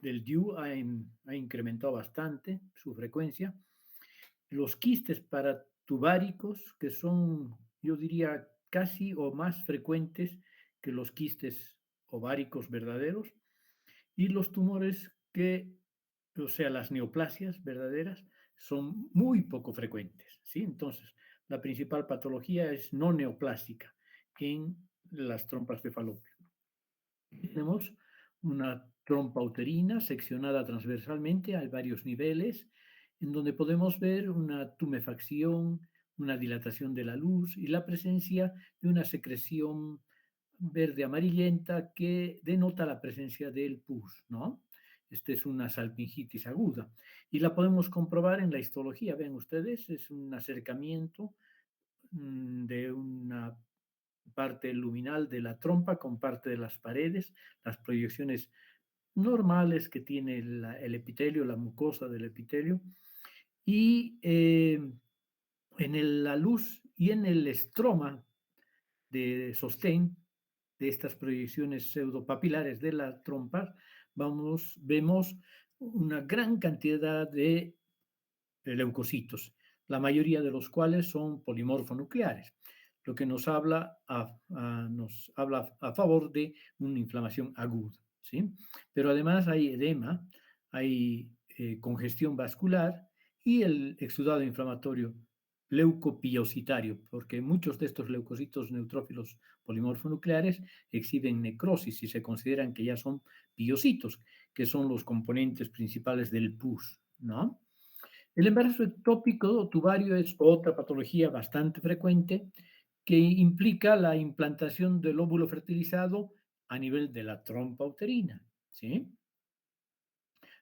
del DIU ha incrementado bastante su frecuencia. Los quistes paratubáricos, que son, yo diría, casi o más frecuentes que los quistes ováricos verdaderos, y los tumores que, o sea, las neoplasias verdaderas, son muy poco frecuentes, ¿sí? Entonces, la principal patología es no neoplásica en las trompas de falopio. Tenemos una trompa uterina seccionada transversalmente a varios niveles, en donde podemos ver una tumefacción, una dilatación de la luz y la presencia de una secreción verde amarillenta que denota la presencia del pus, ¿no? Este es una salpingitis aguda y la podemos comprobar en la histología. Ven ustedes, es un acercamiento de una parte luminal de la trompa con parte de las paredes, las proyecciones normales que tiene el epitelio, la mucosa del epitelio, y la luz y en el estroma de sostén de estas proyecciones pseudopapilares de la trompa, vemos una gran cantidad de leucocitos, la mayoría de los cuales son polimorfonucleares, lo que nos habla a favor de una inflamación aguda, ¿sí? Pero además hay edema, hay congestión vascular y el exudado inflamatorio leucopiositario, porque muchos de estos leucocitos neutrófilos polimorfonucleares exhiben necrosis y se consideran que ya son piocitos, que son los componentes principales del pus, ¿no? El embarazo ectópico o tubario es otra patología bastante frecuente que implica la implantación del óvulo fertilizado a nivel de la trompa uterina, ¿sí?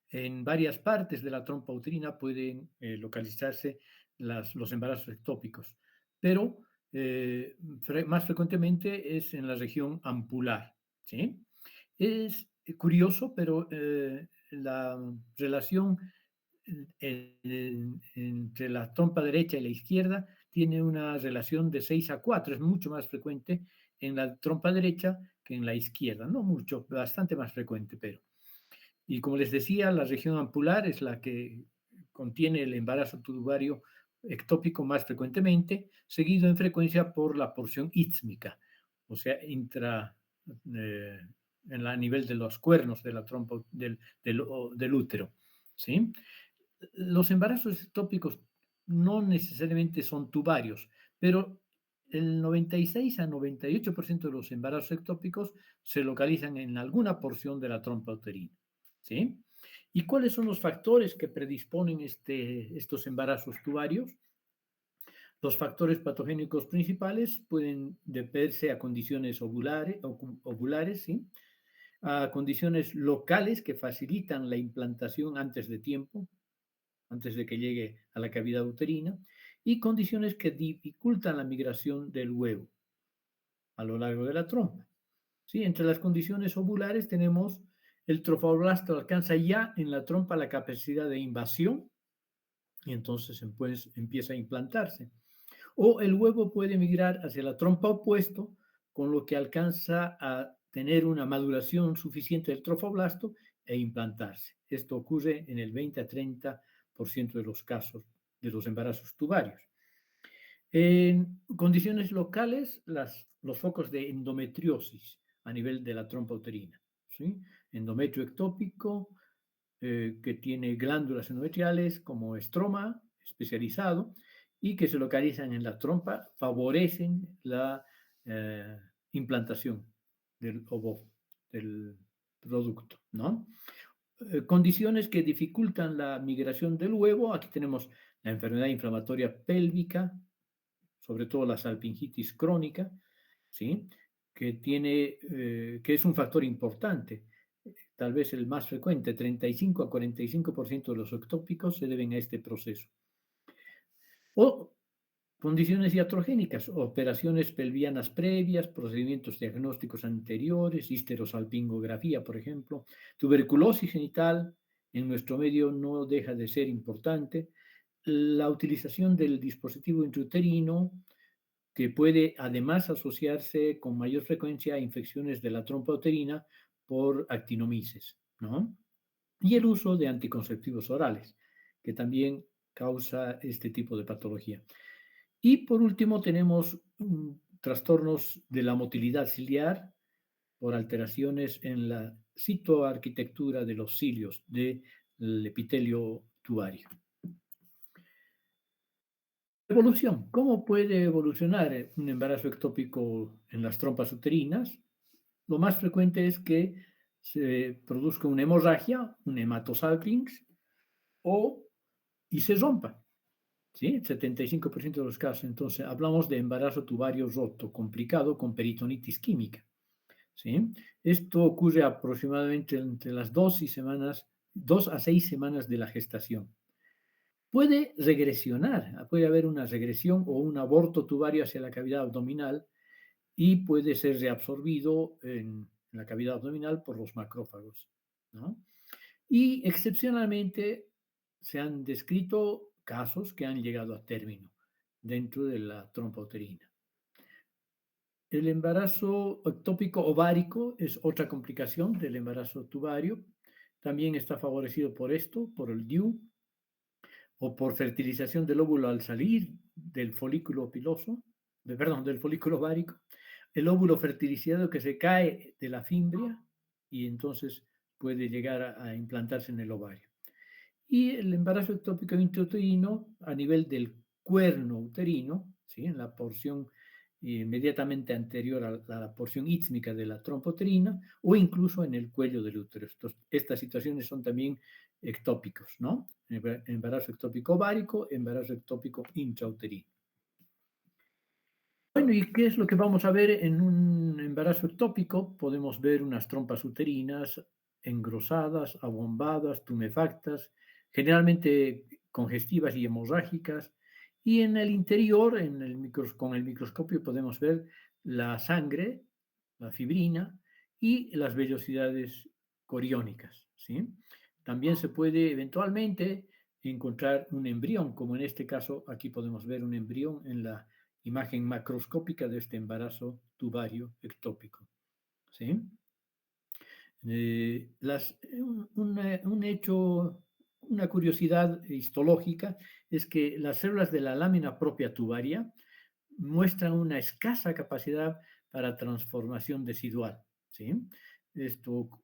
En varias partes de la trompa uterina pueden localizarse los embarazos ectópicos, pero más frecuentemente es en la región ampular, ¿sí? Es curioso, pero la relación entre la trompa derecha y la izquierda tiene una relación de 6:4, es mucho más frecuente en la trompa derecha que en la izquierda, no mucho, bastante más frecuente, pero. Y como les decía, la región ampular es la que contiene el embarazo tubario ectópico más frecuentemente, seguido en frecuencia por la porción ístmica, o sea, a nivel de los cuernos de la trompa del útero, ¿sí? Los embarazos ectópicos no necesariamente son tubarios, pero el 96 a 98% de los embarazos ectópicos se localizan en alguna porción de la trompa uterina, ¿sí? ¿Y cuáles son los factores que predisponen estos embarazos tubarios? Los factores patogénicos principales pueden deberse a condiciones ovulares, ¿sí? A condiciones locales que facilitan la implantación antes de tiempo, antes de que llegue a la cavidad uterina, y condiciones que dificultan la migración del huevo a lo largo de la trompa. ¿Sí? Entre las condiciones ovulares tenemos el trofoblasto alcanza ya en la trompa la capacidad de invasión y entonces empieza a implantarse. O el huevo puede migrar hacia la trompa opuesto, con lo que alcanza a tener una maduración suficiente del trofoblasto e implantarse. Esto ocurre en el 20 a 30% de los casos de los embarazos tubarios. En condiciones locales, los focos de endometriosis a nivel de la trompa uterina, ¿sí? Endometrio ectópico, que tiene glándulas endometriales como estroma especializado y que se localizan en la trompa, favorecen la implantación del del producto, ¿no? Condiciones que dificultan la migración del huevo, aquí tenemos la enfermedad inflamatoria pélvica, sobre todo la salpingitis crónica, ¿sí? Que es un factor importante, tal vez el más frecuente, 35 a 45% de los ectópicos se deben a este proceso. O condiciones iatrogénicas, operaciones pelvianas previas, procedimientos diagnósticos anteriores, histerosalpingografía, por ejemplo, tuberculosis genital, en nuestro medio no deja de ser importante, la utilización del dispositivo intrauterino, que puede además asociarse con mayor frecuencia a infecciones de la trompa uterina por actinomices, ¿no? y el uso de anticonceptivos orales, que también causa este tipo de patología. Y por último tenemos trastornos de la motilidad ciliar por alteraciones en la citoarquitectura de los cilios del epitelio tubario. Evolución. ¿Cómo puede evolucionar un embarazo ectópico en las trompas uterinas? Lo más frecuente es que se produzca una hemorragia, un hematosalpinx, o y se rompa, ¿sí? 75% de los casos. Entonces, hablamos de embarazo tubario roto, complicado, con peritonitis química, ¿sí? Esto ocurre aproximadamente entre las 2 a 6 semanas de la gestación. Puede regresionar, puede haber una regresión o un aborto tubario hacia la cavidad abdominal y puede ser reabsorbido en la cavidad abdominal por los macrófagos, ¿no? Y excepcionalmente se han descrito casos que han llegado a término dentro de la trompa uterina. El embarazo ectópico ovárico es otra complicación del embarazo tubario. También está favorecido por esto, por el DIU, o por fertilización del óvulo al salir del folículo piloso, del folículo ovárico, el óvulo fertilizado que se cae de la fimbria y entonces puede llegar a implantarse en el ovario. Y el embarazo ectópico intrauterino a nivel del cuerno uterino, ¿sí? En la porción inmediatamente anterior a la porción ísmica de la trompa uterina o incluso en el cuello del útero. Estas situaciones son también ectópicos, ¿no? Embarazo ectópico ovárico, embarazo ectópico intrauterino. Bueno, ¿y qué es lo que vamos a ver en un embarazo ectópico? Podemos ver unas trompas uterinas engrosadas, abombadas, tumefactas, generalmente congestivas y hemorrágicas, y en el interior, con el microscopio, podemos ver la sangre, la fibrina y las vellosidades coriónicas, ¿sí? También se puede eventualmente encontrar un embrión, como en este caso, aquí podemos ver un embrión en la imagen macroscópica de este embarazo tubario ectópico, ¿sí? Un hecho, una curiosidad histológica es que las células de la lámina propia tubaria muestran una escasa capacidad para transformación decidual, ¿sí?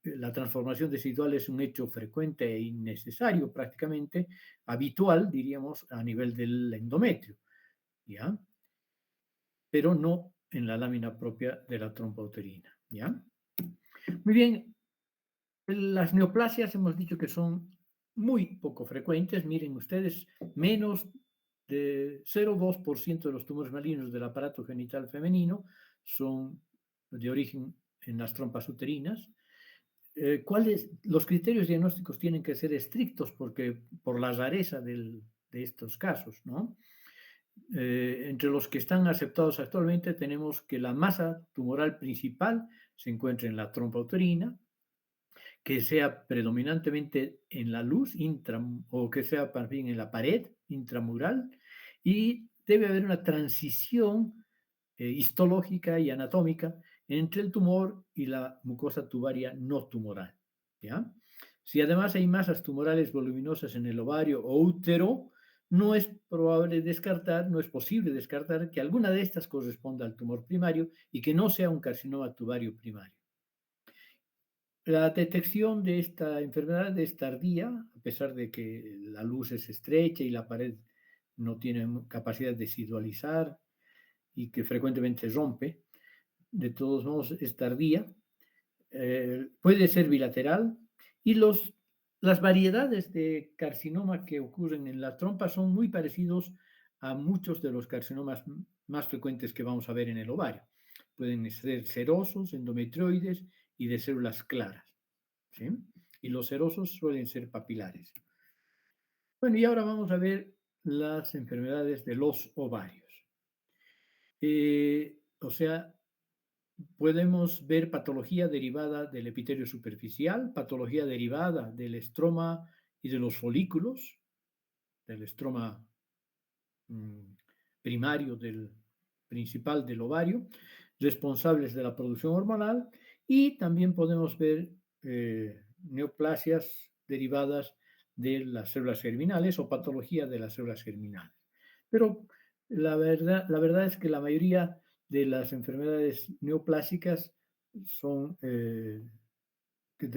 La transformación decidual es un hecho frecuente e innecesario prácticamente, habitual, diríamos, a nivel del endometrio, ¿ya? Pero no en la lámina propia de la trompa uterina, ¿ya? Muy bien, las neoplasias hemos dicho que son muy poco frecuentes. Miren ustedes, menos de 0,2% de los tumores malignos del aparato genital femenino son de origen en las trompas uterinas. Los criterios diagnósticos tienen que ser estrictos porque por la rareza de estos casos, ¿no? Entre los que están aceptados actualmente tenemos que la masa tumoral principal se encuentra en la trompa uterina, que sea predominantemente en la luz o que sea más bien en la pared intramural, y debe haber una transición histológica y anatómica entre el tumor y la mucosa tubaria no tumoral, ¿ya? Si además hay masas tumorales voluminosas en el ovario o útero, no es no es posible descartar que alguna de estas corresponda al tumor primario y que no sea un carcinoma tubario primario. La detección de esta enfermedad es tardía, a pesar de que la luz es estrecha y la pared no tiene capacidad de visualizar y que frecuentemente rompe. De todos modos, es tardía. Puede ser bilateral y las variedades de carcinoma que ocurren en la trompa son muy parecidos a muchos de los carcinomas más frecuentes que vamos a ver en el ovario. Pueden ser serosos, endometrioides y de células claras, ¿sí? Y los serosos suelen ser papilares. Bueno, y ahora vamos a ver las enfermedades de los ovarios. O sea, podemos ver patología derivada del epitelio superficial, patología derivada del estroma y de los folículos, del estroma primario principal del ovario, responsables de la producción hormonal, y también podemos ver neoplasias derivadas de las células germinales o patología de las células germinales. Pero la verdad es que la mayoría de las enfermedades neoplásicas son, de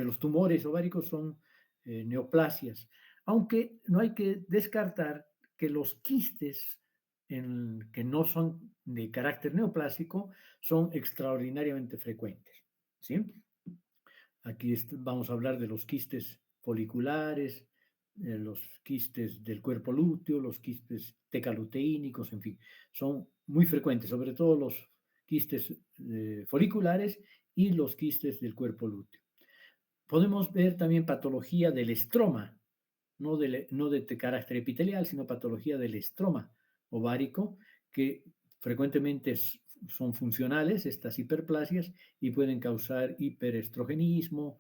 los tumores ováricos son neoplasias, aunque no hay que descartar que los quistes que no son de carácter neoplásico son extraordinariamente frecuentes. ¿Sí? Aquí vamos a hablar de los quistes foliculares, los quistes del cuerpo lúteo, los quistes tecaluteínicos, en fin, son muy frecuentes, sobre todo los quistes foliculares y los quistes del cuerpo lúteo. Podemos ver también patología del estroma, no de carácter epitelial, sino patología del estroma ovárico, que frecuentemente son funcionales, estas hiperplasias, y pueden causar hiperestrogenismo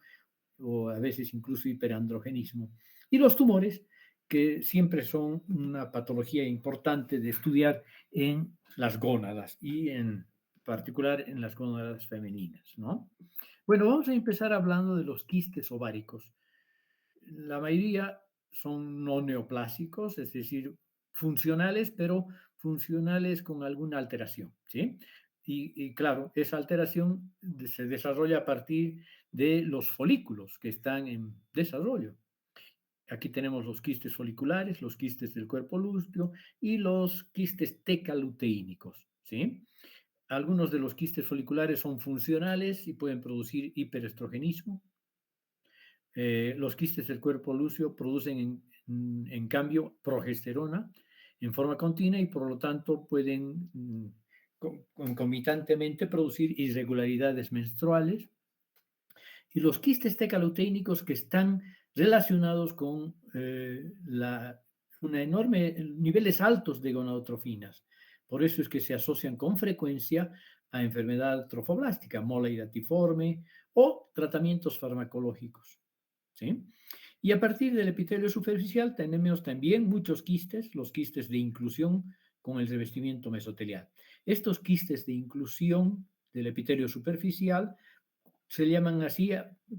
o a veces incluso hiperandrogenismo. Y los tumores, que siempre son una patología importante de estudiar en las gónadas y en particular en las gónadas femeninas, ¿no? Bueno, vamos a empezar hablando de los quistes ováricos. La mayoría son no neoplásicos, es decir, funcionales, pero funcionales con alguna alteración, ¿sí? Y claro, esa alteración se desarrolla a partir de los folículos que están en desarrollo. Aquí tenemos los quistes foliculares, los quistes del cuerpo lúteo y los quistes tecaluteínicos, ¿sí? Algunos de los quistes foliculares son funcionales y pueden producir hiperestrogenismo. Los quistes del cuerpo lúteo producen, en cambio, progesterona en forma continua y por lo tanto pueden concomitantemente producir irregularidades menstruales. Y los quistes tecaluteínicos que están relacionados con una enorme niveles altos de gonadotrofinas. Por eso es que se asocian con frecuencia a enfermedad trofoblástica, mola hidatiforme o tratamientos farmacológicos. ¿Sí? Y a partir del epitelio superficial tenemos también muchos quistes, los quistes de inclusión con el revestimiento mesotelial. Estos quistes de inclusión del epitelio superficial se llaman así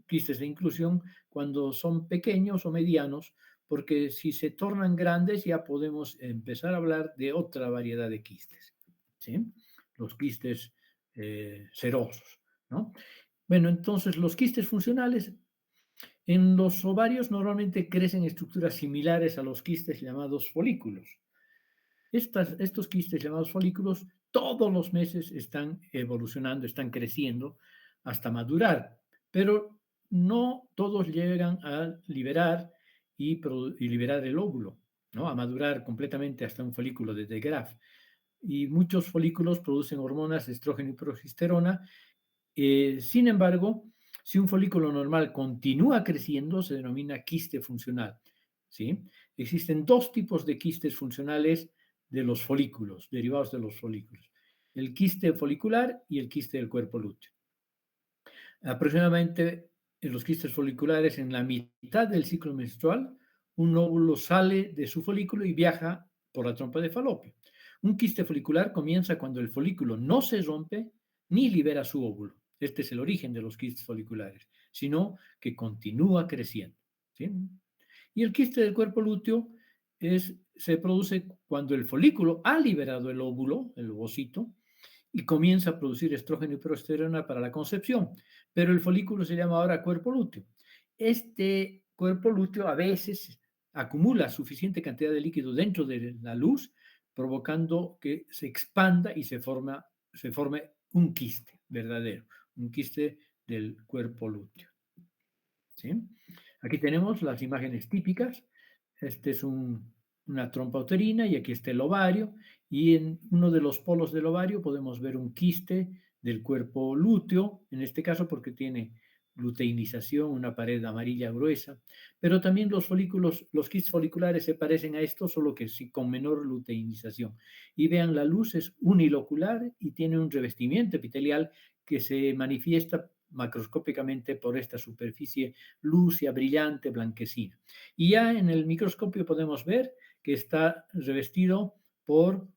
quistes de inclusión cuando son pequeños o medianos, porque si se tornan grandes ya podemos empezar a hablar de otra variedad de quistes, ¿sí? Los quistes serosos, ¿no? Bueno, entonces los quistes funcionales en los ovarios normalmente crecen estructuras similares a los quistes llamados folículos. Estos quistes llamados folículos todos los meses están evolucionando, están creciendo hasta madurar, pero no todos llegan a liberar y liberar el óvulo, ¿no? A madurar completamente hasta un folículo de Graf. Y muchos folículos producen hormonas, estrógeno y progesterona. Sin embargo, si un folículo normal continúa creciendo, se denomina quiste funcional, ¿sí? Existen dos tipos de quistes funcionales de los folículos, derivados de los folículos: el quiste folicular y el quiste del cuerpo lúteo. Aproximadamente en los quistes foliculares, en la mitad del ciclo menstrual, un óvulo sale de su folículo y viaja por la trompa de falopio. Un quiste folicular comienza cuando el folículo no se rompe ni libera su óvulo. Este es el origen de los quistes foliculares, sino que continúa creciendo, ¿sí? Y el quiste del cuerpo lúteo se produce cuando el folículo ha liberado el óvulo, el ovocito, y comienza a producir estrógeno y progesterona para la concepción, pero el folículo se llama ahora cuerpo lúteo. Este cuerpo lúteo a veces acumula suficiente cantidad de líquido dentro de la luz, provocando que se expanda y se forme un quiste verdadero, un quiste del cuerpo lúteo, ¿sí? Aquí tenemos las imágenes típicas. Este es una trompa uterina y aquí está el ovario, y en uno de los polos del ovario podemos ver un quiste del cuerpo lúteo, en este caso porque tiene luteinización, una pared amarilla gruesa, pero también los folículos, los quistes foliculares se parecen a esto, solo que sí con menor luteinización. Y vean, la luz es unilocular y tiene un revestimiento epitelial que se manifiesta macroscópicamente por esta superficie lúcida, brillante, blanquecina. Y ya en el microscopio podemos ver que está revestido por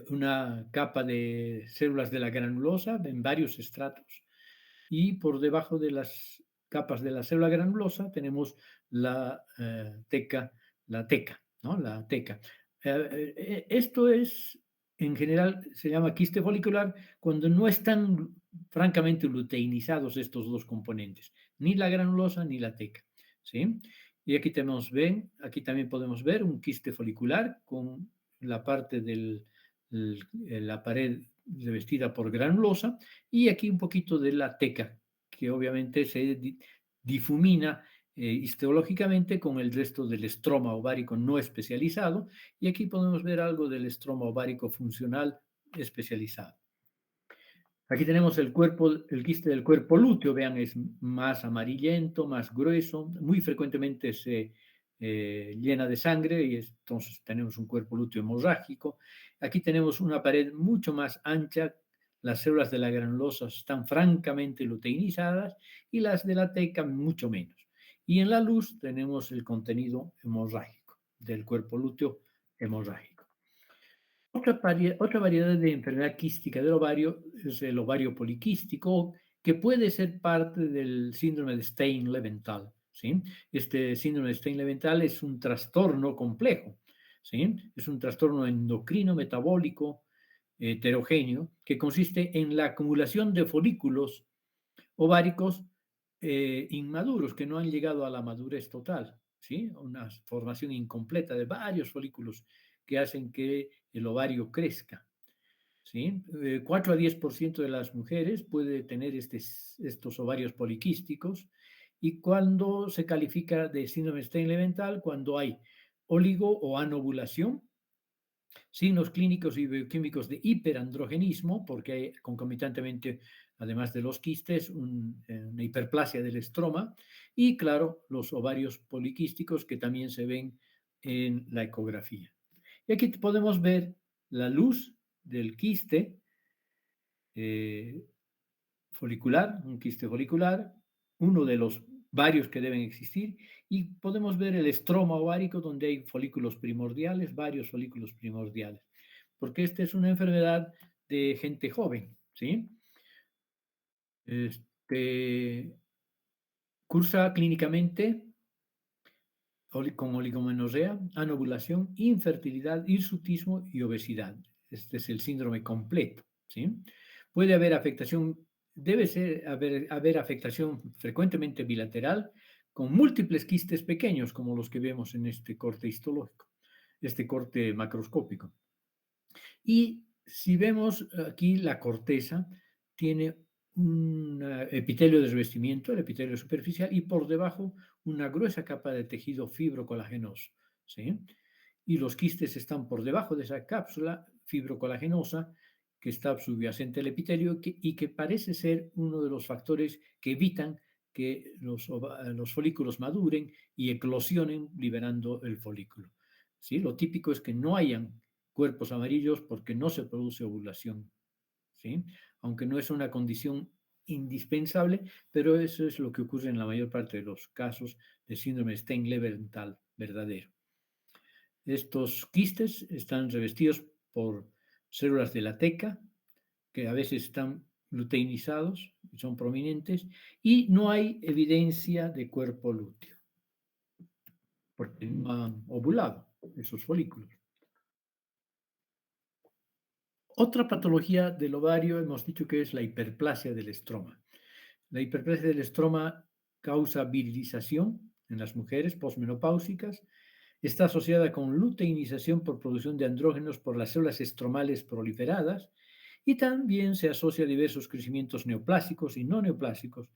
una capa de células de la granulosa en varios estratos, y por debajo de las capas de la célula granulosa tenemos la teca, ¿no? La teca. Esto es, en general, se llama quiste folicular cuando no están francamente luteinizados estos dos componentes, ni la granulosa ni la teca, ¿sí? Y aquí tenemos, ven, aquí también podemos ver un quiste folicular con la parte de la pared revestida por granulosa y aquí un poquito de la teca, que obviamente se difumina histológicamente con el resto del estroma ovárico no especializado y aquí podemos ver algo del estroma ovárico funcional especializado. Aquí tenemos el cuerpo, el quiste del cuerpo lúteo, vean, es más amarillento, más grueso, muy frecuentemente se llena de sangre y entonces tenemos un cuerpo lúteo hemorrágico. Aquí tenemos una pared mucho más ancha, las células de la granulosa están francamente luteinizadas y las de la teca mucho menos. Y en la luz tenemos el contenido hemorrágico del cuerpo lúteo hemorrágico. Otra variedad de enfermedad quística del ovario es el ovario poliquístico, que puede ser parte del síndrome de Stein-Leventhal, ¿sí? Este síndrome de Stein-Leventhal es un trastorno complejo, ¿sí? Es un trastorno endocrino metabólico heterogéneo que consiste en la acumulación de folículos ováricos inmaduros que no han llegado a la madurez total, ¿sí? Una formación incompleta de varios folículos que hacen que el ovario crezca, ¿sí? 4 a 10% de las mujeres puede tener estos ovarios poliquísticos y cuando se califica de síndrome Stein-Leventhal, cuando hay oligo o anovulación, signos clínicos y bioquímicos de hiperandrogenismo, porque hay concomitantemente, además de los quistes, una hiperplasia del estroma, y claro, los ovarios poliquísticos que también se ven en la ecografía. Y aquí podemos ver la luz del quiste folicular, un quiste folicular, uno de los varios que deben existir, y podemos ver el estroma ovárico donde hay folículos primordiales, varios folículos primordiales, porque esta es una enfermedad de gente joven, ¿sí? Este, cursa clínicamente con oligomenorrea, anovulación, infertilidad, hirsutismo y obesidad. Este es el síndrome completo, ¿sí? Puede haber afectación, haber afectación frecuentemente bilateral con múltiples quistes pequeños, como los que vemos en este corte histológico, este corte macroscópico. Y si vemos aquí la corteza, tiene un epitelio de revestimiento, el epitelio superficial, y por debajo una gruesa capa de tejido fibrocolagenoso, ¿sí? Y los quistes están por debajo de esa cápsula fibrocolagenosa que está subyacente al epitelio y que parece ser uno de los factores que evitan que los folículos maduren y eclosionen liberando el folículo, ¿sí? Lo típico es que no hayan cuerpos amarillos porque no se produce ovulación, ¿sí? Aunque no es una condición indispensable, pero eso es lo que ocurre en la mayor parte de los casos de síndrome Stein-Leventhal verdadero. Estos quistes están revestidos por células de la teca, que a veces están luteinizados, son prominentes, y no hay evidencia de cuerpo lúteo, porque no han ovulado esos folículos. Otra patología del ovario hemos dicho que es la hiperplasia del estroma. La hiperplasia del estroma causa virilización en las mujeres posmenopáusicas. Está asociada con luteinización por producción de andrógenos por las células estromales proliferadas y también se asocia a diversos crecimientos neoplásicos y no neoplásicos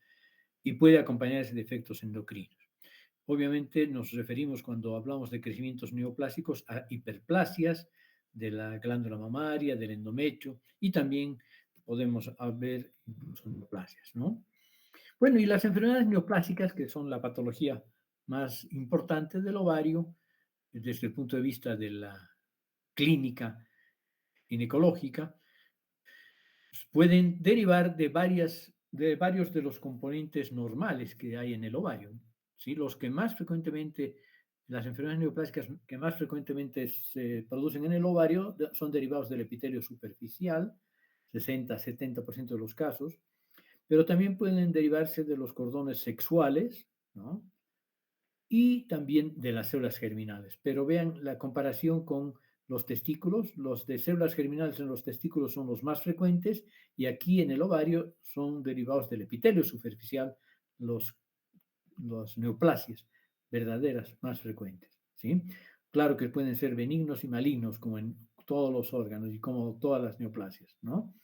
y puede acompañarse de efectos endocrinos. Obviamente nos referimos cuando hablamos de crecimientos neoplásicos a hiperplasias de la glándula mamaria, del endometrio y también podemos ver incluso neoplasias, ¿no? Bueno, y las enfermedades neoplásicas, que son la patología más importante del ovario desde el punto de vista de la clínica ginecológica, pues pueden derivar de varios de los componentes normales que hay en el ovario, ¿sí? Los que más frecuentemente, las enfermedades neoplásicas que más frecuentemente se producen en el ovario son derivados del epitelio superficial, 60-70% de los casos, pero también pueden derivarse de los cordones sexuales, ¿no? y también de las células germinales. Pero vean la comparación con los testículos. Los de células germinales en los testículos son los más frecuentes y aquí en el ovario son derivados del epitelio superficial, los neoplasias verdaderas más frecuentes, ¿sí? Claro que pueden ser benignos y malignos, como en todos los órganos y como todas las neoplasias, ¿no?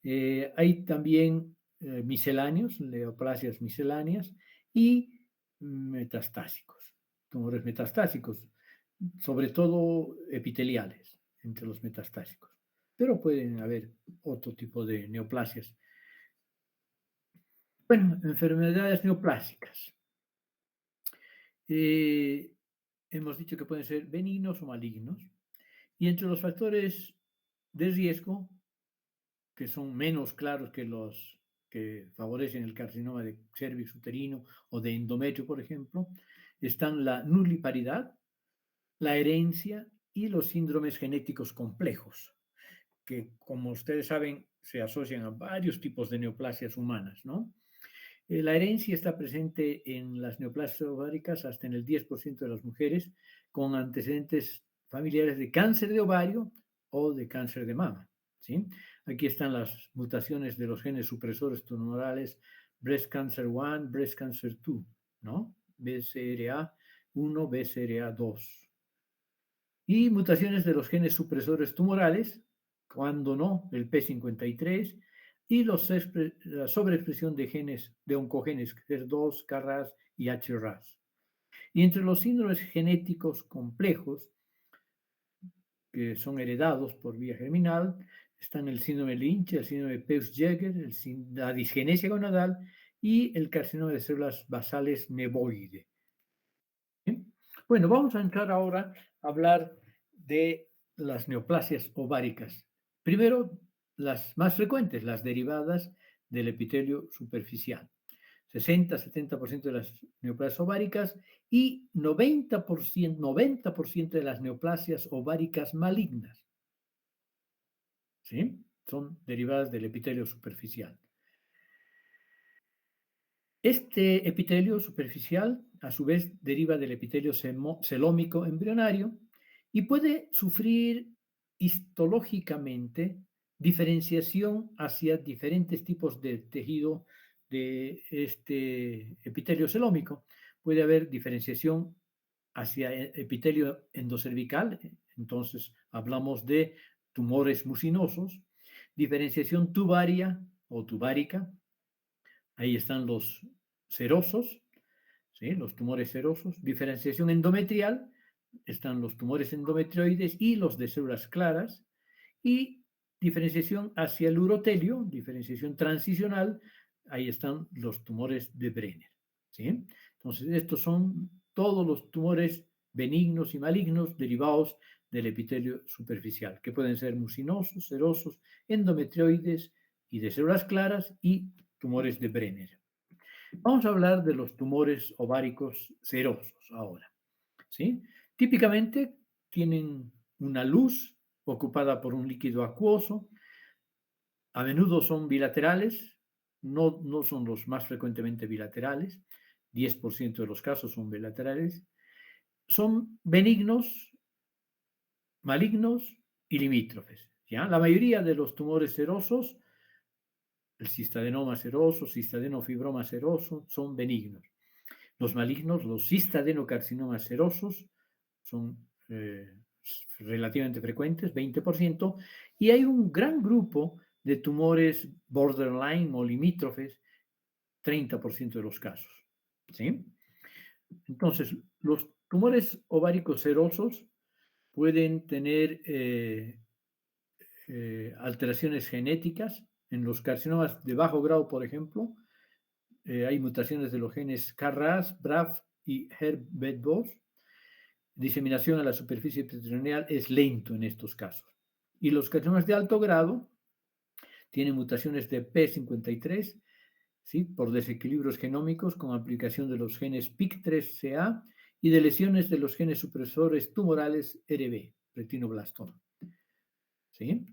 Hay también misceláneos, neoplasias misceláneas y metastásicos, tumores metastásicos, sobre todo epiteliales entre los metastásicos. Pero pueden haber otro tipo de neoplasias. Bueno, enfermedades neoplásicas. Hemos dicho que pueden ser benignos o malignos. Y entre los factores de riesgo, que son menos claros que los que favorecen el carcinoma de cervix uterino o de endometrio, por ejemplo, están la nulliparidad, la herencia y los síndromes genéticos complejos, que como ustedes saben se asocian a varios tipos de neoplasias humanas, ¿no? La herencia está presente en las neoplasias ováricas hasta en el 10% de las mujeres con antecedentes familiares de cáncer de ovario o de cáncer de mama, ¿sí? Aquí están las mutaciones de los genes supresores tumorales Breast Cancer 1, Breast Cancer 2, ¿no? BCRA1, BCRA2. Y mutaciones de los genes supresores tumorales, cuando no, el P53, y la sobreexpresión de genes de oncogenes HER2, KRAS y HRAS. Y entre los síndromes genéticos complejos que son heredados por vía germinal están el síndrome Lynch, el síndrome de Peutz-Jeghers, la disgenesia gonadal y el carcinoma de células basales nevoide. ¿Sí? Bueno, vamos a entrar ahora a hablar de las neoplasias ováricas. Primero, las más frecuentes, las derivadas del epitelio superficial. 60-70% de las neoplasias ováricas y 90% de las neoplasias ováricas malignas. ¿Sí? Son derivadas del epitelio superficial. Este epitelio superficial, a su vez, deriva del epitelio celómico embrionario y puede sufrir histológicamente diferenciación hacia diferentes tipos de tejido de este epitelio celómico. Puede haber diferenciación hacia epitelio endocervical, entonces hablamos de tumores mucinosos, diferenciación tubaria o tubárica. Ahí están los serosos, ¿sí? Los tumores serosos. Diferenciación endometrial, están los tumores endometrioides y los de células claras. Y diferenciación hacia el urotelio, diferenciación transicional, ahí están los tumores de Brenner, ¿sí? Entonces, estos son todos los tumores benignos y malignos derivados del epitelio superficial, que pueden ser mucinosos, serosos, endometrioides y de células claras y tumores de Brenner. Vamos a hablar de los tumores ováricos serosos ahora, ¿sí? Típicamente tienen una luz ocupada por un líquido acuoso, a menudo son bilaterales, no son los más frecuentemente bilaterales, 10% de los casos son bilaterales, son benignos, malignos y limítrofes, ¿ya? La mayoría de los tumores serosos, el cistadenoma seroso, cistadenofibromas seroso, son benignos. Los malignos, los cistadenocarcinomas serosos, son relativamente frecuentes, 20%, y hay un gran grupo de tumores borderline o limítrofes, 30% de los casos. ¿Sí? Entonces, los tumores ováricos serosos pueden tener alteraciones genéticas. En los carcinomas de bajo grado, por ejemplo, hay mutaciones de los genes KRAS, BRAF y HER-BET2. Diseminación a la superficie peritoneal es lento en estos casos. Y los carcinomas de alto grado tienen mutaciones de P53, ¿sí? Por desequilibrios genómicos con aplicación de los genes PIK3CA y de lesiones de los genes supresores tumorales RB, retinoblastoma. ¿Sí?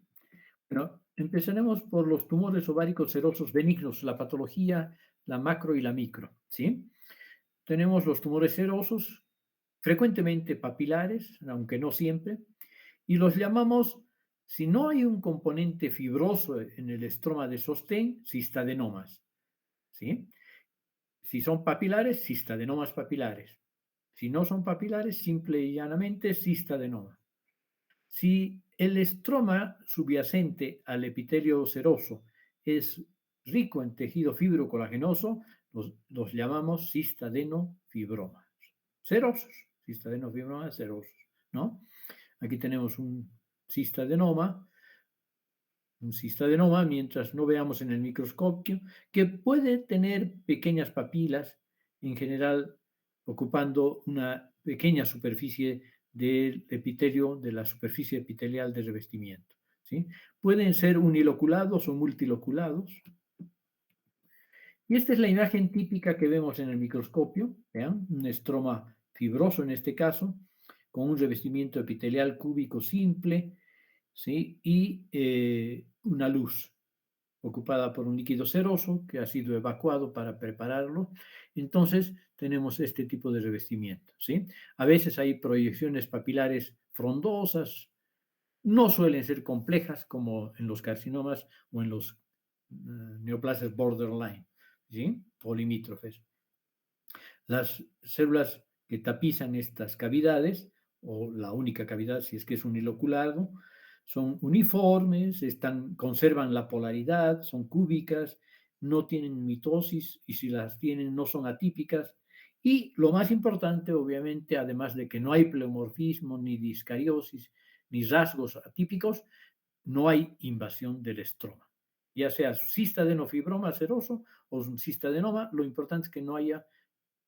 Bueno, empezaremos por los tumores ováricos serosos benignos, la patología, la macro y la micro. ¿Sí? tenemos los tumores serosos, frecuentemente papilares, aunque no siempre, y los llamamos, si no hay un componente fibroso en el estroma de sostén, cistadenomas, ¿sí? Si son papilares, cistadenomas papilares. Si no son papilares, simple y llanamente cistadenoma. Si el estroma subyacente al epitelio seroso es rico en tejido fibrocolagenoso, los llamamos cistadenofibromas serosos, cistadenofibromas serosos, ¿no? Aquí tenemos un cistadenoma, mientras no veamos en el microscopio, que puede tener pequeñas papilas, en general ocupando una pequeña superficie del epitelio, de la superficie epitelial de revestimiento, ¿sí? Pueden ser uniloculados o multiloculados. Y esta es la imagen típica que vemos en el microscopio, ¿vean? Un estroma fibroso en este caso, con un revestimiento epitelial cúbico simple, ¿sí? Y una luz ocupada por un líquido seroso que ha sido evacuado para prepararlo. Entonces tenemos este tipo de revestimiento, ¿sí? A veces hay proyecciones papilares frondosas, no suelen ser complejas como en los carcinomas o en los neoplasias borderline, ¿sí? Polimítrofes. Las células que tapizan estas cavidades, o la única cavidad si es que es uniloculado, son uniformes, conservan la polaridad, son cúbicas, no tienen mitosis y si las tienen no son atípicas. Y lo más importante, obviamente, además de que no hay pleomorfismo, ni discariosis, ni rasgos atípicos, no hay invasión del estroma. Ya sea cistadenofibromas seroso o un cistadenoma, lo importante es que no haya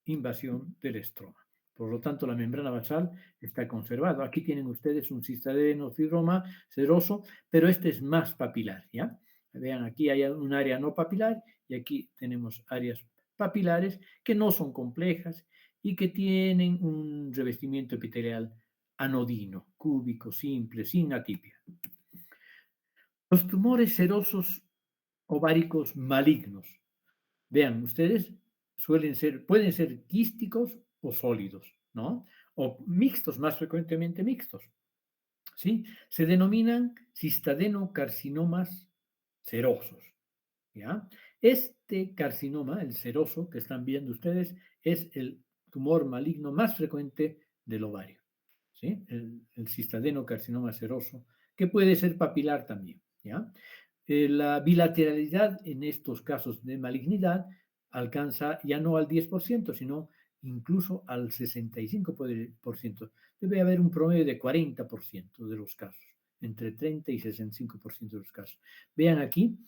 invasión del estroma. Por lo tanto, la membrana basal está conservada. Aquí tienen ustedes un cistadenofibromas seroso, pero este es más papilar, ¿ya? Vean, aquí hay un área no papilar y aquí tenemos áreas papilares que no son complejas y que tienen un revestimiento epitelial anodino, cúbico, simple, sin atipia. Los tumores serosos ováricos malignos. Vean, ustedes pueden ser quísticos o sólidos, ¿no? O mixtos, más frecuentemente mixtos, ¿sí? Se denominan cistadenocarcinomas serosos, ¿ya? Este carcinoma, el seroso que están viendo ustedes, es el tumor maligno más frecuente del ovario, ¿sí? El cistadenocarcinoma seroso, que puede ser papilar también, ¿ya? La bilateralidad en estos casos de malignidad alcanza ya no al 10%, sino incluso al 65%. Debe haber un promedio de 40% de los casos, entre 30 y 65% de los casos. Vean aquí,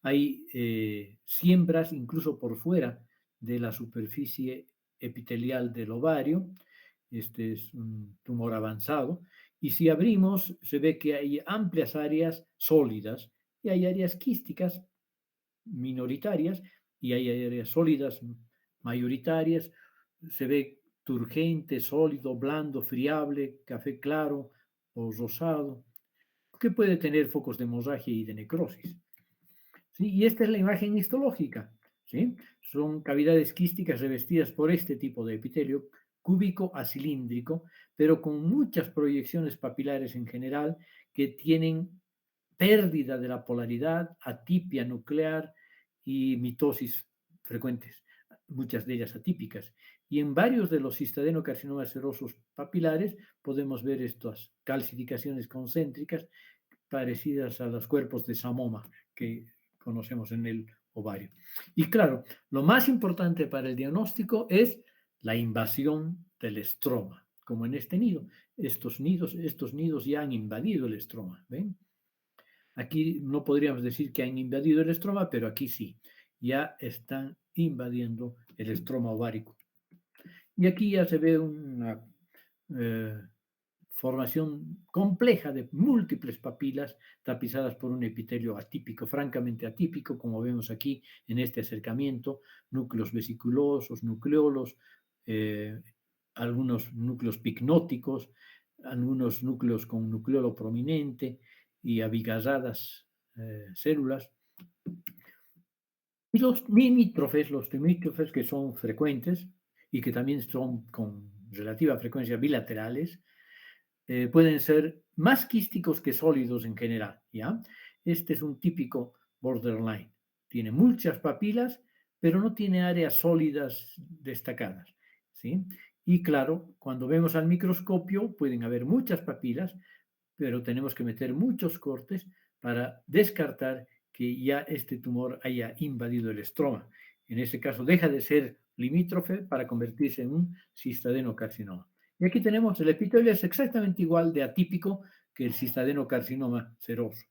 hay siembras incluso por fuera de la superficie epitelial del ovario. Este es un tumor avanzado. Y si abrimos, se ve que hay amplias áreas sólidas y hay áreas quísticas minoritarias y hay áreas sólidas mayoritarias. Se ve turgente, sólido, blando, friable, café claro o rosado, que puede tener focos de hemorragia y de necrosis. ¿Sí? Y esta es la imagen histológica. ¿Sí? Son cavidades quísticas revestidas por este tipo de epitelio cúbico a cilíndrico, pero con muchas proyecciones papilares en general que tienen pérdida de la polaridad, atipia nuclear y mitosis frecuentes, muchas de ellas atípicas. Y en varios de los cistadenocarcinomas serosos papilares podemos ver estas calcificaciones concéntricas parecidas a los cuerpos de Samoma que conocemos en el ovario. Y claro, lo más importante para el diagnóstico es la invasión del estroma, como en este nido. Estos nidos ya han invadido el estroma, ¿ven? Aquí no podríamos decir que han invadido el estroma, pero aquí sí, ya están invadiendo el estroma ovárico. Y aquí ya se ve una formación compleja de múltiples papilas tapizadas por un epitelio atípico, francamente atípico, como vemos aquí en este acercamiento, núcleos vesiculosos, nucleolos, algunos núcleos picnóticos, algunos núcleos con nucleolo prominente y abigarradas células. Y los limítrofes que son frecuentes, y que también son con relativa frecuencia bilaterales, pueden ser más quísticos que sólidos en general, ¿ya? Este es un típico borderline. Tiene muchas papilas, pero no tiene áreas sólidas destacadas, ¿sí? Y claro, cuando vemos al microscopio pueden haber muchas papilas, pero tenemos que meter muchos cortes para descartar que ya este tumor haya invadido el estroma. En ese caso deja de ser limítrofe para convertirse en un cistadenocarcinoma. Y aquí tenemos el epitelio es exactamente igual de atípico que el cistadenocarcinoma seroso,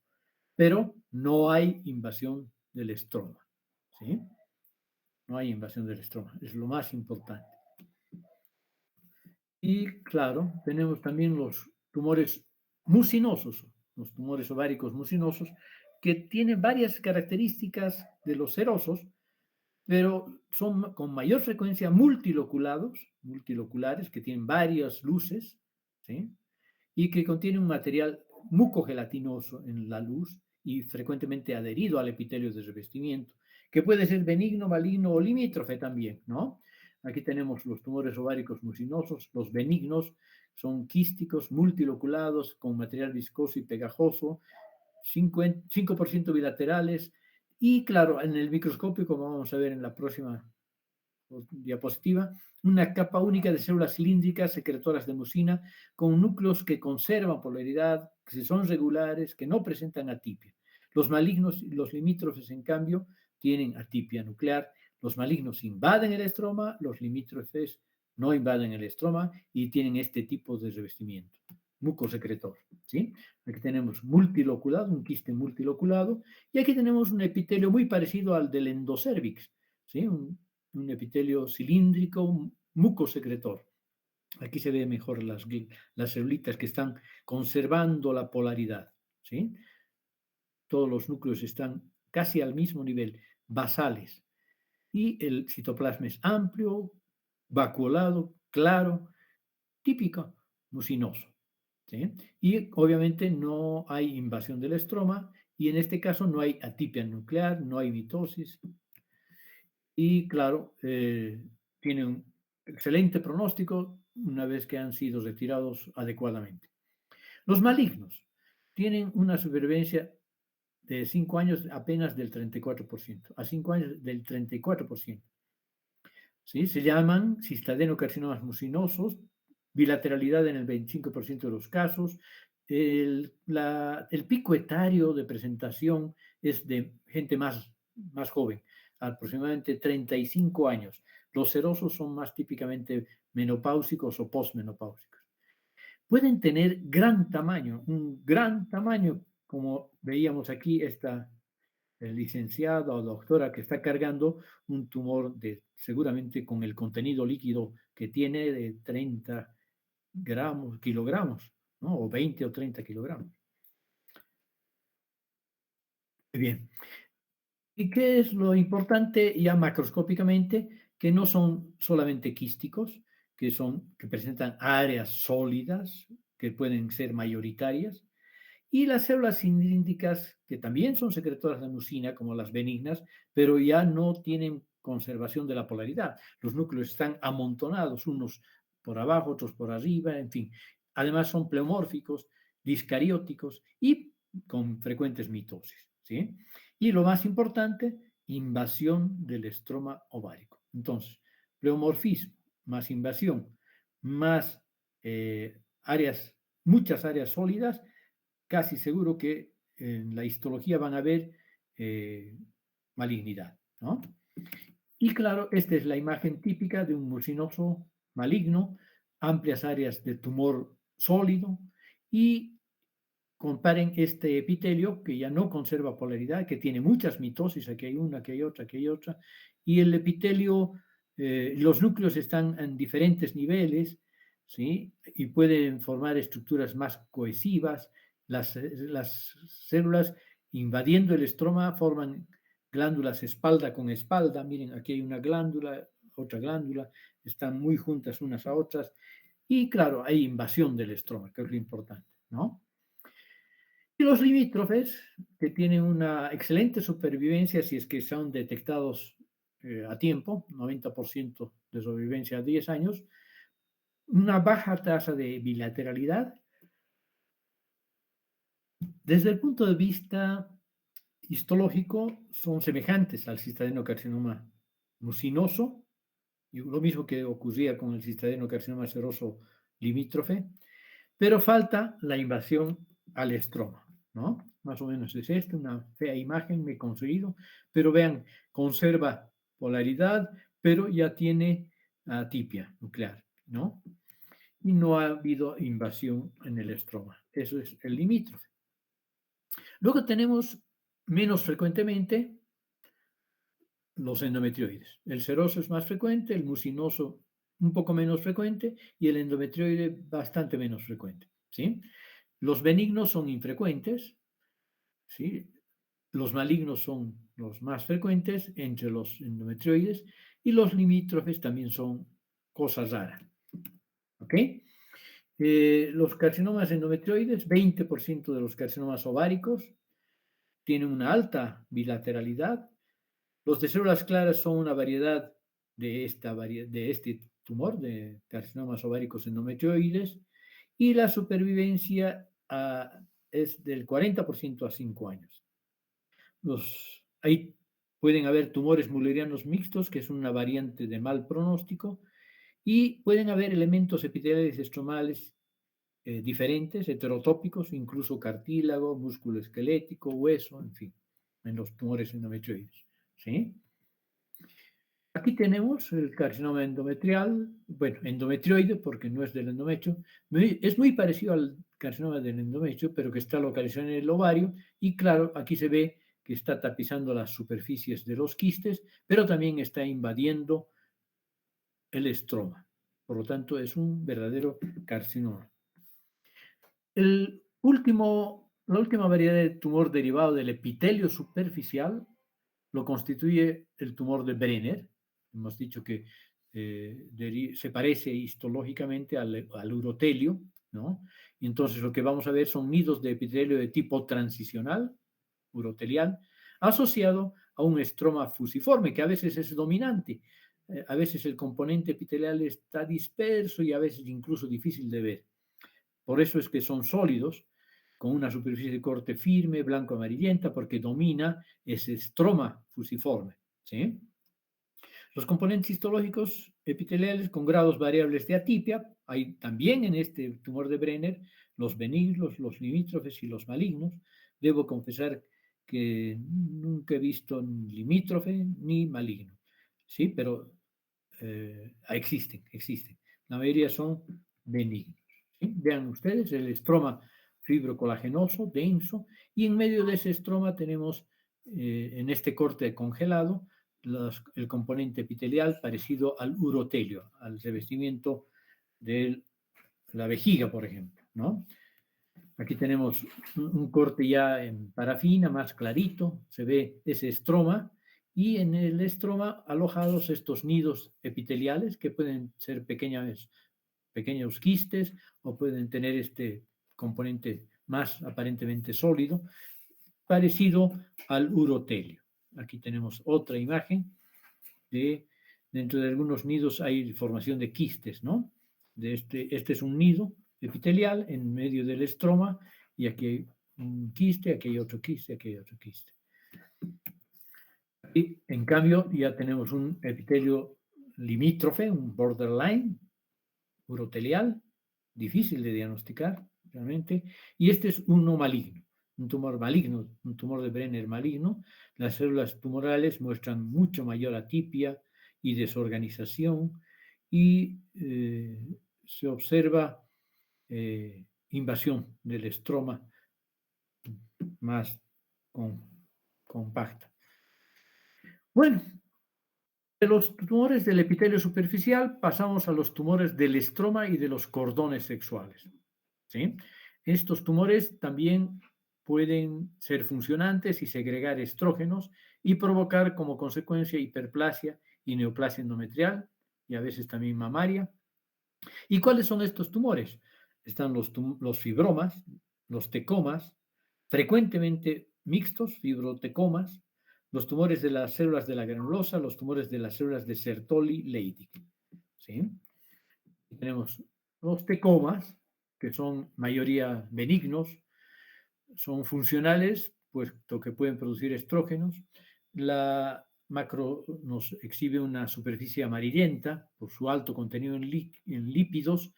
pero no hay invasión del estroma, ¿sí? No hay invasión del estroma, es lo más importante. Y claro, tenemos también los tumores mucinosos, los tumores ováricos mucinosos, que tienen varias características de los serosos, pero son con mayor frecuencia multiloculares, que tienen varias luces, ¿sí? Y que contienen un material mucogelatinoso en la luz y frecuentemente adherido al epitelio de revestimiento, que puede ser benigno, maligno o limítrofe también, ¿no? Aquí tenemos los tumores ováricos mucinosos, los benignos son quísticos, multiloculados, con material viscoso y pegajoso, 5% bilaterales, y claro, en el microscopio, como vamos a ver en la próxima diapositiva, una capa única de células cilíndricas secretoras de mucina con núcleos que conservan polaridad, que son regulares, que no presentan atipia. Los malignos y los limítrofes, en cambio, tienen atipia nuclear. Los malignos invaden el estroma, los limítrofes no invaden el estroma y tienen este tipo de revestimiento mucosecretor, ¿sí? Aquí tenemos multiloculado, un quiste multiloculado, y aquí tenemos un epitelio muy parecido al del endocervix, ¿sí? Un epitelio cilíndrico, mucosecretor. Aquí se ve mejor las celulitas que están conservando la polaridad, ¿sí? Todos los núcleos están casi al mismo nivel, basales, y el citoplasma es amplio, vacuolado, claro, típico, mucinoso, ¿sí? Y obviamente no hay invasión del estroma, y en este caso no hay atipia nuclear, no hay mitosis, y claro, tiene un excelente pronóstico una vez que han sido retirados adecuadamente. Los malignos tienen una supervivencia de 5 años apenas del 34%, a 5 años del 34%. ¿Sí? Se llaman cistadenocarcinomas mucinosos, bilateralidad en el 25% de los casos. El pico etario de presentación es de gente más joven, aproximadamente 35 años. Los serosos son más típicamente menopáusicos o posmenopáusicos. Pueden tener gran tamaño, un gran tamaño, como veíamos aquí, esta licenciada o doctora que está cargando un tumor de seguramente con el contenido líquido que tiene de 30 kilogramos, ¿no? O 20 o 30 kilogramos. Muy bien. ¿Y qué es lo importante ya macroscópicamente? Que no son solamente quísticos, que presentan áreas sólidas, que pueden ser mayoritarias, y las células cilíndricas, que también son secretoras de mucina, como las benignas, pero ya no tienen conservación de la polaridad. Los núcleos están amontonados, unos por abajo, otros por arriba, en fin. Además son pleomórficos, discarióticos y con frecuentes mitosis, ¿sí? Y lo más importante, invasión del estroma ovárico. Entonces, pleomorfismo más invasión, más muchas áreas sólidas, casi seguro que en la histología van a ver malignidad, ¿no? Y claro, esta es la imagen típica de un mucinoso maligno, amplias áreas de tumor sólido, y comparen este epitelio que ya no conserva polaridad, que tiene muchas mitosis, aquí hay una, aquí hay otra, aquí hay otra, y el epitelio, los núcleos están en diferentes niveles, ¿sí? Y pueden formar estructuras más cohesivas. Las células invadiendo el estroma forman glándulas espalda con espalda. Miren, aquí hay una glándula, otra glándula, están muy juntas unas a otras. Y claro, hay invasión del estroma, que es lo importante, ¿no? Y los limítrofes, que tienen una excelente supervivencia si es que son detectados a tiempo, 90% de sobrevivencia a 10 años, una baja tasa de bilateralidad. Desde el punto de vista histológico, son semejantes al citadinocarcinoma mucinoso, y lo mismo que ocurría con el citadinocarcinoma seroso limítrofe, pero falta la invasión al estroma, ¿no? Más o menos es esto, una fea imagen me he conseguido, pero vean, conserva polaridad, pero ya tiene atipia nuclear, ¿no? Y no ha habido invasión en el estroma. Eso es el limítrofe. Luego tenemos menos frecuentemente los endometrioides. El seroso es más frecuente, el mucinoso un poco menos frecuente y el endometrioide bastante menos frecuente, ¿sí? Los benignos son infrecuentes, ¿sí? Los malignos son los más frecuentes entre los endometrioides y los limítrofes también son cosas raras, ¿ok? Los carcinomas endometrioides, 20% de los carcinomas ováricos tienen una alta bilateralidad. Los de células claras son una variedad de este tumor, de carcinomas ováricos endometrioides, y la supervivencia es del 40% a 5 años. Ahí pueden haber tumores mullerianos mixtos, que es una variante de mal pronóstico, y pueden haber elementos epiteliales estromales diferentes, heterotópicos, incluso cartílago, músculo esquelético, hueso, en fin, en los tumores endometrioides. ¿Sí? Aquí tenemos el carcinoma endometrial, bueno, endometrioide, porque no es del endometrio, es muy parecido al carcinoma del endometrio, pero que está localizado en el ovario, y claro, aquí se ve que está tapizando las superficies de los quistes, pero también está invadiendo el estroma. Por lo tanto, es un verdadero carcinoma. La última variedad de tumor derivado del epitelio superficial lo constituye el tumor de Brenner. Hemos dicho que se parece histológicamente al urotelio, ¿no? Y entonces lo que vamos a ver son nidos de epitelio de tipo transicional, urotelial, asociado a un estroma fusiforme, que a veces es dominante. A veces el componente epitelial está disperso y a veces incluso difícil de ver. Por eso es que son sólidos, con una superficie de corte firme, blanco-amarillenta, porque domina ese estroma fusiforme. ¿Sí? Los componentes histológicos epiteliales con grados variables de atipia, hay también en este tumor de Brenner los benignos, los limítrofes y los malignos. Debo confesar que nunca he visto ni limítrofe ni maligno, ¿sí? Pero existen. La mayoría son benignos. ¿Sí? Vean ustedes el estroma fibrocolagenoso, denso, y en medio de ese estroma tenemos, en este corte congelado, el componente epitelial parecido al urotelio, al revestimiento de la vejiga, por ejemplo, ¿no? Aquí tenemos un corte ya en parafina, más clarito, se ve ese estroma, y en el estroma alojados estos nidos epiteliales que pueden ser pequeños quistes o pueden tener este componente más aparentemente sólido, parecido al urotelio. Aquí tenemos otra imagen dentro de algunos nidos hay formación de quistes, ¿no? Este es un nido epitelial en medio del estroma y aquí hay un quiste, aquí hay otro quiste, aquí hay otro quiste. Y en cambio ya tenemos un epitelio limítrofe, un borderline urotelial, difícil de diagnosticar realmente, y este es uno maligno, un tumor maligno, un tumor de Brenner maligno. Las células tumorales muestran mucho mayor atipia y desorganización y se observa invasión del estroma más compacta. Bueno, de los tumores del epitelio superficial pasamos a los tumores del estroma y de los cordones sexuales. ¿Sí? Estos tumores también pueden ser funcionantes y segregar estrógenos y provocar como consecuencia hiperplasia y neoplasia endometrial y a veces también mamaria. ¿Y cuáles son estos tumores? Están los fibromas, los tecomas, frecuentemente mixtos, fibrotecomas, los tumores de las células de la granulosa, los tumores de las células de Sertoli-Leydig. ¿Sí? Tenemos los tecomas, que son mayoría benignos, son funcionales, puesto que pueden producir estrógenos. La macro nos exhibe una superficie amarillenta por su alto contenido en lípidos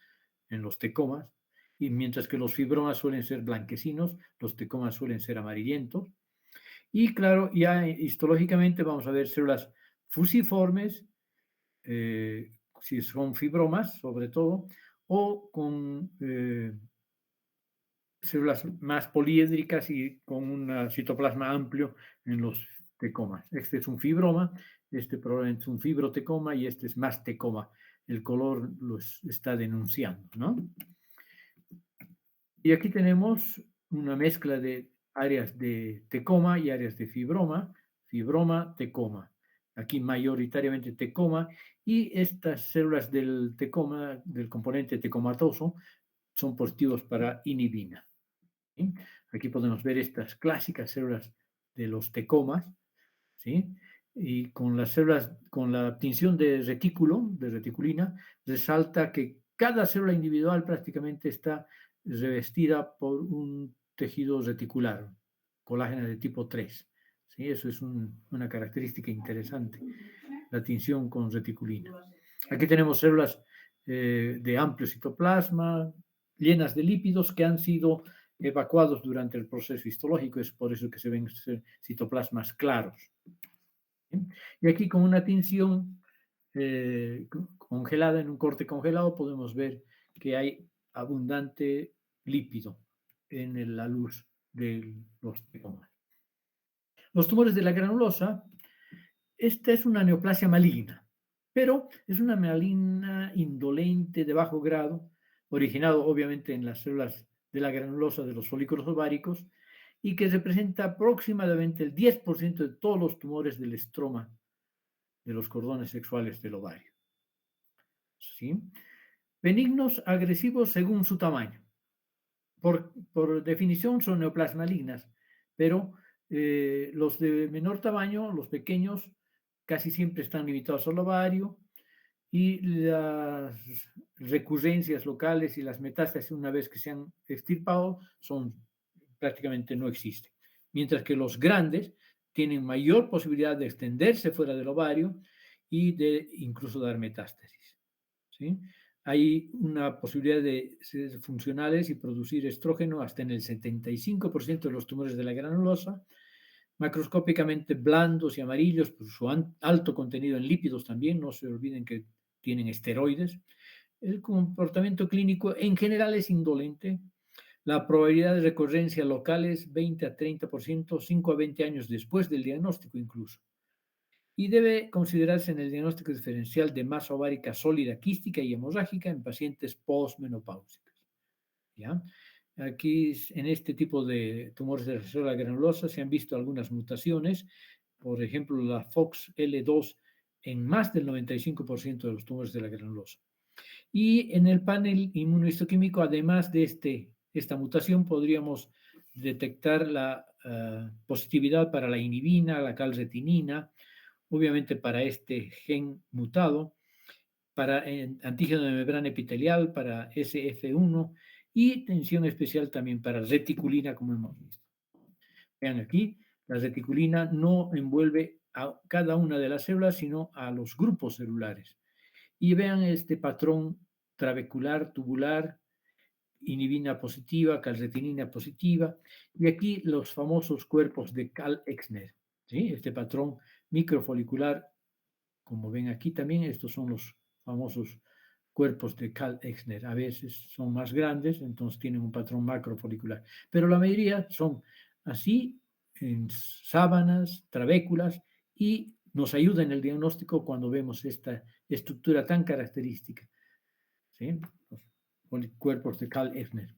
en los tecomas, y mientras que los fibromas suelen ser blanquecinos, los tecomas suelen ser amarillentos. Y claro, ya histológicamente vamos a ver células fusiformes, si son fibromas sobre todo, o con células más poliédricas y con un citoplasma amplio en los tecomas. Este es un fibroma, este probablemente es un fibrotecoma y este es más tecoma. El color los está denunciando, ¿no? Y aquí tenemos una mezcla de áreas de tecoma y áreas de fibroma, fibroma, tecoma. Aquí mayoritariamente tecoma, y estas células del tecoma, del componente tecomatoso, son positivos para inhibina. ¿Sí? Aquí podemos ver estas clásicas células de los tecomas, ¿sí? Y con las células, con la tinción de retículo, de reticulina, resalta que cada célula individual prácticamente está revestida por un tejido reticular, colágeno de tipo 3. ¿Sí? Eso es una característica interesante, la tinción con reticulina. Aquí tenemos células de amplio citoplasma, llenas de lípidos que han sido evacuados durante el proceso histológico, es por eso que se ven citoplasmas claros. Y aquí con una tinción congelada, en un corte congelado, podemos ver que hay abundante lípido en la luz de los tecomas. Los tumores de la granulosa, esta es una neoplasia maligna, pero es una maligna indolente de bajo grado, originado obviamente en las células de la granulosa de los folículos ováricos, y que representa aproximadamente el 10% de todos los tumores del estroma de los cordones sexuales del ovario. ¿Sí? Benignos, agresivos según su tamaño. Por definición son neoplasmas malignas, pero los de menor tamaño, los pequeños, casi siempre están limitados al ovario, y las recurrencias locales y las metástasis, una vez que se han extirpado, prácticamente no existen. Mientras que los grandes tienen mayor posibilidad de extenderse fuera del ovario y de incluso dar metástasis. ¿Sí? Hay una posibilidad de ser funcionales y producir estrógeno hasta en el 75% de los tumores de la granulosa, macroscópicamente blandos y amarillos por su alto contenido en lípidos también, no se olviden que tienen esteroides. El comportamiento clínico en general es indolente. La probabilidad de recurrencia local es 20 a 30%, 5 a 20 años después del diagnóstico incluso. Y debe considerarse en el diagnóstico diferencial de masa ovárica sólida, quística y hemorrágica en pacientes postmenopáusicas. ¿Ya? Aquí, en este tipo de tumores de la célula granulosa, se han visto algunas mutaciones, por ejemplo, la FOXL2 en más del 95% de los tumores de la granulosa. Y en el panel inmunohistoquímico, además de esta mutación, podríamos detectar la positividad para la inhibina, la calretinina, obviamente para este gen mutado, para antígeno de membrana epitelial, para SF1 y tensión especial también para reticulina, como hemos visto. Vean aquí, la reticulina no envuelve a cada una de las células, sino a los grupos celulares. Y vean este patrón trabecular, tubular, inhibina positiva, calretinina positiva, y aquí los famosos cuerpos de Cal-Exner, ¿sí? Este patrón microfolicular, como ven aquí también, estos son los famosos cuerpos de Cal-Exner. A veces son más grandes, entonces tienen un patrón macrofolicular, pero la mayoría son así, en sábanas, trabéculas, y nos ayuda en el diagnóstico cuando vemos esta estructura tan característica, ¿sí? Los cuerpos de Cal-Exner.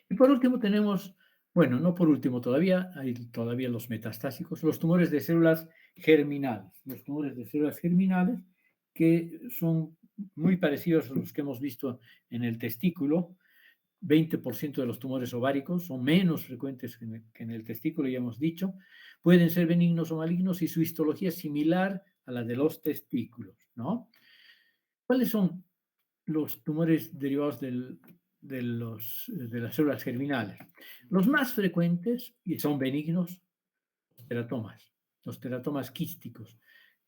Y por último tenemos, bueno, no por último todavía, hay todavía los metastásicos, los tumores de células germinales. Los tumores de células germinales que son muy parecidos a los que hemos visto en el testículo, 20% de los tumores ováricos, son menos frecuentes que en el testículo, ya hemos dicho. Pueden ser benignos o malignos y su histología es similar a la de los testículos, ¿no? ¿Cuáles son los tumores derivados de las células germinales? Los más frecuentes, y son benignos, los teratomas quísticos,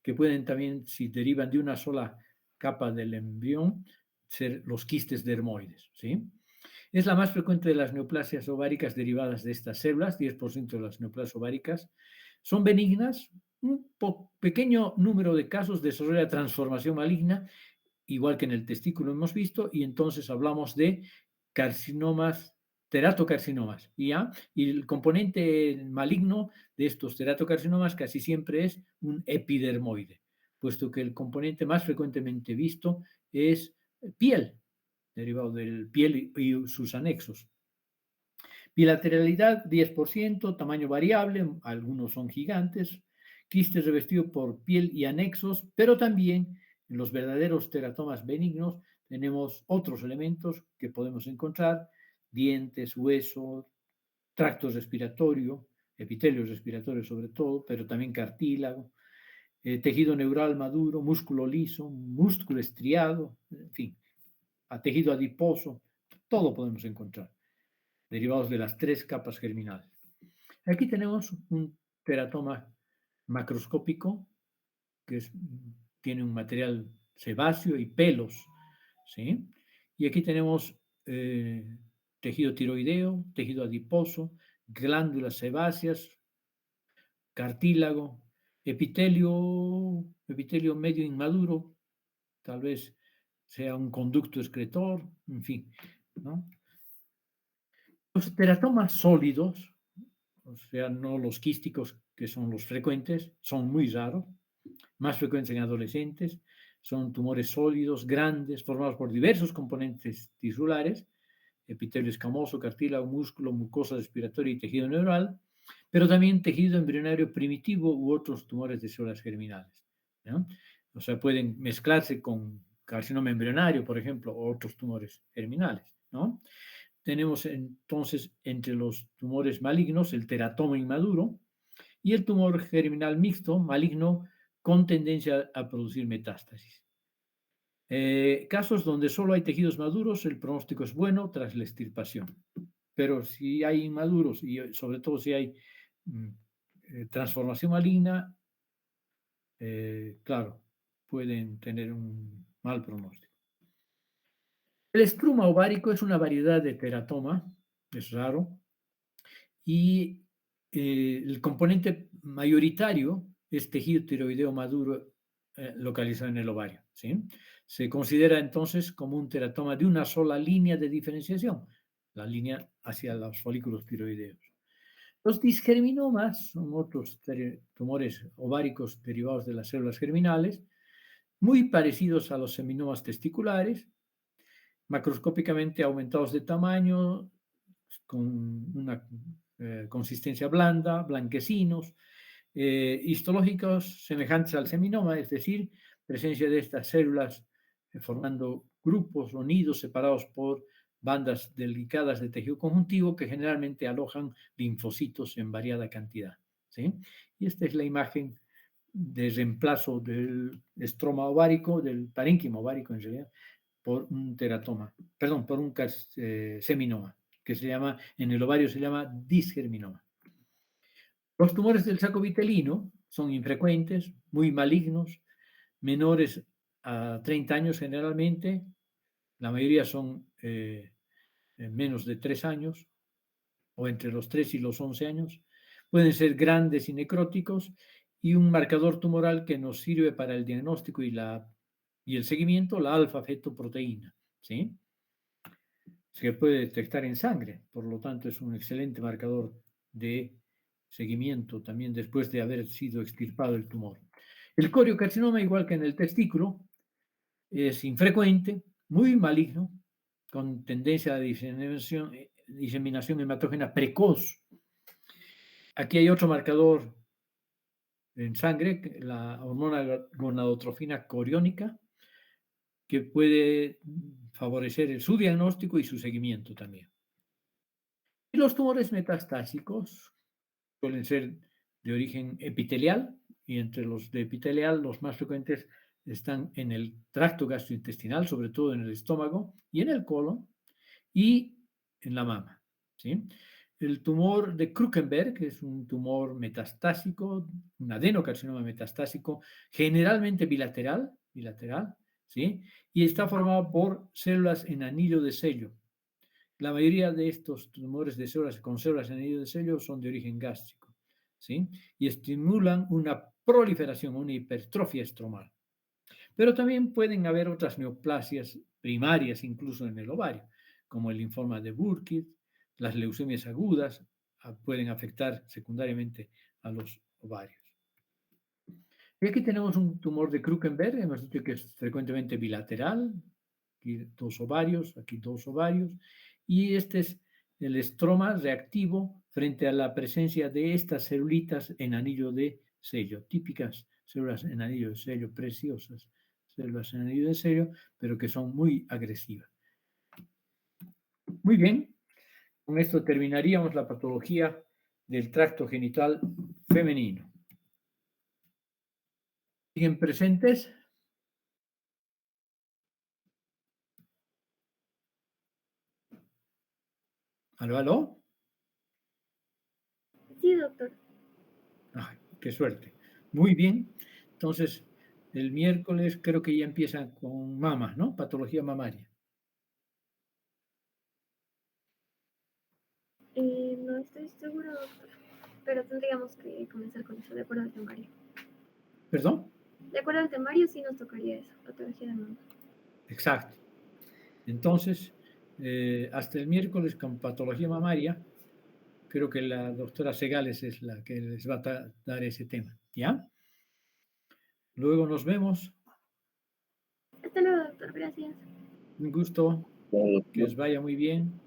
que pueden también, si derivan de una sola capa del embrión, ser los quistes dermoides, ¿sí? Es la más frecuente de las neoplasias ováricas derivadas de estas células, 10% de las neoplasias ováricas. Son benignas, un pequeño número de casos desarrolla transformación maligna, igual que en el testículo hemos visto, y entonces hablamos de carcinomas, teratocarcinomas, ¿ya? Y el componente maligno de estos teratocarcinomas casi siempre es un epidermoide, puesto que el componente más frecuentemente visto es piel, derivado del piel y sus anexos. Bilateralidad, 10%, tamaño variable, algunos son gigantes, quistes revestidos por piel y anexos, pero también en los verdaderos teratomas benignos tenemos otros elementos que podemos encontrar, dientes, huesos, tracto respiratorio, epitelio respiratorio sobre todo, pero también cartílago, tejido neural maduro, músculo liso, músculo estriado, en fin, a tejido adiposo, todo podemos encontrar, derivados de las tres capas germinales. Aquí tenemos un teratoma macroscópico que tiene un material sebáceo y pelos, ¿sí? Y aquí tenemos tejido tiroideo, tejido adiposo, glándulas sebáceas, cartílago, epitelio medio inmaduro, tal vez sea un conducto excretor, en fin, ¿no? Los teratomas sólidos, o sea, no los quísticos, que son los frecuentes, son muy raros, más frecuentes en adolescentes, son tumores sólidos, grandes, formados por diversos componentes tisulares, epitelio escamoso, cartílago, músculo, mucosa respiratoria y tejido neural, pero también tejido embrionario primitivo u otros tumores de células germinales, ¿no? O sea, pueden mezclarse con carcinoma embrionario, por ejemplo, o otros tumores germinales, ¿no? Tenemos entonces entre los tumores malignos el teratoma inmaduro y el tumor germinal mixto maligno con tendencia a producir metástasis. Casos donde solo hay tejidos maduros, el pronóstico es bueno tras la extirpación. Pero si hay inmaduros y sobre todo si hay mm, transformación maligna, claro, pueden tener un mal pronóstico. El estruma ovárico es una variedad de teratoma, es raro, y el componente mayoritario es tejido tiroideo maduro localizado en el ovario, ¿sí? Se considera entonces como un teratoma de una sola línea de diferenciación, la línea hacia los folículos tiroideos. Los disgerminomas son otros tumores ováricos derivados de las células germinales, muy parecidos a los seminomas testiculares, macroscópicamente aumentados de tamaño, con una consistencia blanda, blanquecinos, histológicos semejantes al seminoma, es decir, presencia de estas células formando grupos o nidos separados por bandas delicadas de tejido conjuntivo que generalmente alojan linfocitos en variada cantidad, ¿sí? Y esta es la imagen de reemplazo del estroma ovárico, del parénquima ovárico en realidad, por un teratoma, perdón, por un seminoma, que se llama, en el ovario se llama disgerminoma. Los tumores del saco vitelino son infrecuentes, muy malignos, menores a 30 años generalmente, la mayoría son menos de 3 años, o entre los 3 y los 11 años, pueden ser grandes y necróticos, y un marcador tumoral que nos sirve para el diagnóstico y el seguimiento, la alfa-fetoproteína, ¿sí? Se puede detectar en sangre, por lo tanto es un excelente marcador de seguimiento también después de haber sido extirpado el tumor. El coriocarcinoma, igual que en el testículo, es infrecuente, muy maligno, con tendencia a diseminación hematógena precoz. Aquí hay otro marcador en sangre, la hormona gonadotrofina coriónica, que puede favorecer su diagnóstico y su seguimiento también. Y los tumores metastásicos suelen ser de origen epitelial, y entre los de epitelial los más frecuentes están en el tracto gastrointestinal, sobre todo en el estómago y en el colon y en la mama, ¿sí? El tumor de Krukenberg, que es un tumor metastásico, un adenocarcinoma metastásico, generalmente bilateral, ¿sí? Y está formado por células en anillo de sello. La mayoría de estos tumores de células con células en anillo de sello son de origen gástrico, ¿sí? Y estimulan una proliferación, una hipertrofia estromal. Pero también pueden haber otras neoplasias primarias, incluso en el ovario, como el linfoma de Burkitt, las leucemias agudas pueden afectar secundariamente a los ovarios. Y aquí tenemos un tumor de Krukenberg, hemos dicho que es frecuentemente bilateral, aquí dos ovarios, y este es el estroma reactivo frente a la presencia de estas celulitas en anillo de sello, típicas células en anillo de sello, preciosas células en anillo de sello, pero que son muy agresivas. Muy bien, con esto terminaríamos la patología del tracto genital femenino. ¿Siguen presentes? ¿Aló, aló? Sí, doctor. Ay, qué suerte. Muy bien. Entonces, el miércoles creo que ya empieza con mama, ¿no? Patología mamaria. No estoy seguro, doctor, pero tendríamos que comenzar con eso, de acuerdo al temario. ¿Perdón? De acuerdo al temario, sí nos tocaría eso, patología de mama. Exacto. Entonces, hasta el miércoles con patología mamaria, creo que la doctora Segales es la que les va a dar ese tema, ¿ya? Luego nos vemos. Hasta luego, doctor, gracias. Un gusto. Que os vaya muy bien.